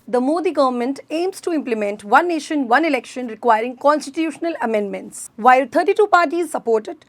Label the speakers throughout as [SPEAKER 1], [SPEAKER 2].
[SPEAKER 1] The Modi government aims to implement One Nation, One Election requiring constitutional amendments. While 32 parties support it,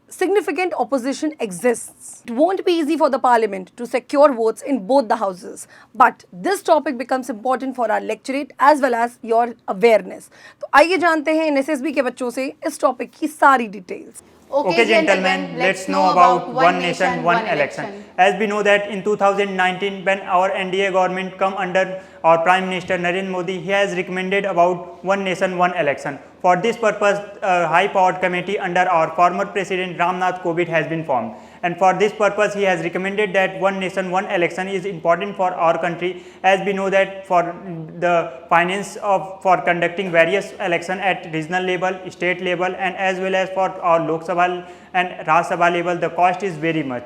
[SPEAKER 1] significant opposition exists. It won't be easy for the parliament to secure votes in both the houses, but this topic becomes important for our lectorate as well as your awareness. तो आइए जानते हैं SSB के बच्चों से इस topic की सारी details.
[SPEAKER 2] Okay, gentlemen, let's know about One Nation, One Election. As we know that in 2019, when our NDA government come under our Prime Minister Narendra Modi, he has recommended about One Nation, One Election. For this purpose, a high-powered committee under our former President Ramnath Kovind has been formed. And for this purpose, he has recommended that One Nation, One Election is important for our country, as we know that for the finance for conducting various elections at regional level, state level, and as well as for our Lok Sabha and Raj Sabha level, the cost is very much.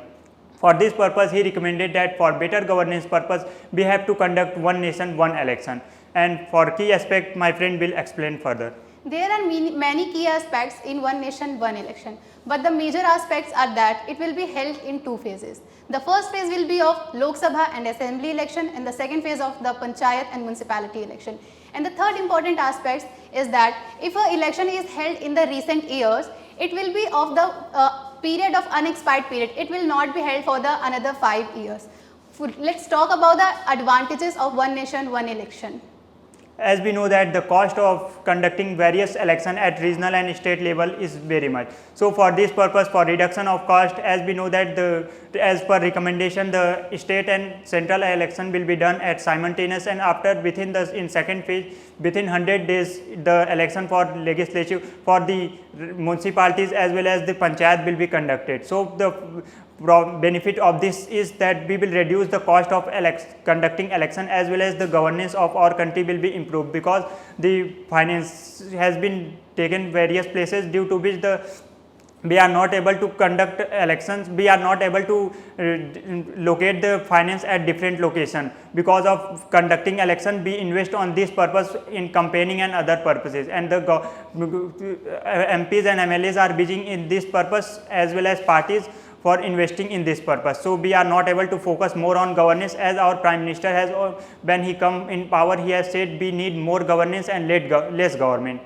[SPEAKER 2] For this purpose, he recommended that for better governance purpose, we have to conduct One Nation, One Election. And for key aspect, my friend will explain further.
[SPEAKER 3] There are many key aspects in One Nation, One Election, but the major aspects are that it will be held in two phases. The first phase will be of Lok Sabha and Assembly election, and the second phase of the Panchayat and Municipality election. And the third important aspect is that if an election is held in the recent years, it will be of the period of unexpired period. It will not be held for the another 5 years. Let's talk about the advantages of One Nation, One Election.
[SPEAKER 2] As we know that the cost of conducting various elections at regional and state level is very much. So for this purpose, for reduction of cost, as we know that as per recommendation, the state and central election will be done at simultaneous, and after in second phase, within 100 days, the election for legislative for the municipalities as well as the panchayat will be conducted. So the benefit of this is that we will reduce the cost of conducting election, as well as the governance of our country will be improved, because the finance has been taken various places, due to which we are not able to conduct elections, we are not able to locate the finance at different locations. Because of conducting election, we invest on this purpose in campaigning and other purposes, and the MPs and MLAs are busy in this purpose, as well as parties for investing in this purpose. So we are not able to focus more on governance, as our Prime Minister has, when he come in power, he has said we need more governance and less government.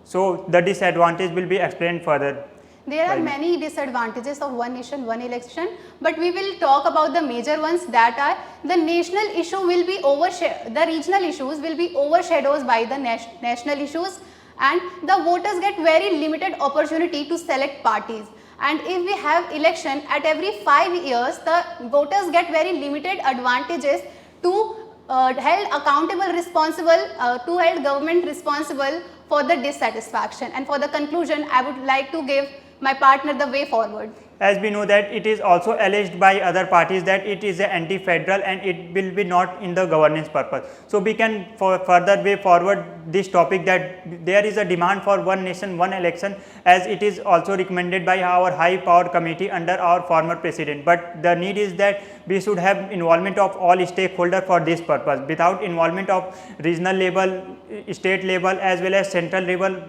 [SPEAKER 2] So the disadvantage will be explained further.
[SPEAKER 3] There are many disadvantages of One Nation, One Election, but we will talk about the major ones, that are the national issue will be the regional issues will be overshadowed by the national issues, and the voters get very limited opportunity to select parties. And if we have election at every 5 years, the voters get very limited advantages to held accountable responsible, to held government responsible for the dissatisfaction. And for the conclusion, I would like to give my partner the way forward.
[SPEAKER 2] As we know that it is also alleged by other parties that it is anti-federal and it will be not in the governance purpose. So we can further way forward this topic, that there is a demand for One Nation, One Election, as it is also recommended by our high-powered committee under our former president. But the need is that we should have involvement of all stakeholders for this purpose. Without involvement of regional level, state level, as well as central level,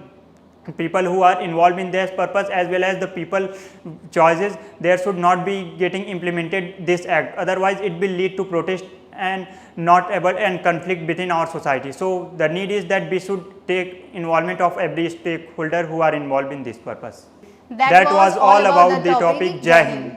[SPEAKER 2] people who are involved in this purpose, as well as the people choices, there should not be getting implemented this act. Otherwise, it will lead to protest and conflict within our society. So the need is that we should take involvement of every stakeholder who are involved in this purpose. That was all about the topic. Jai Hind.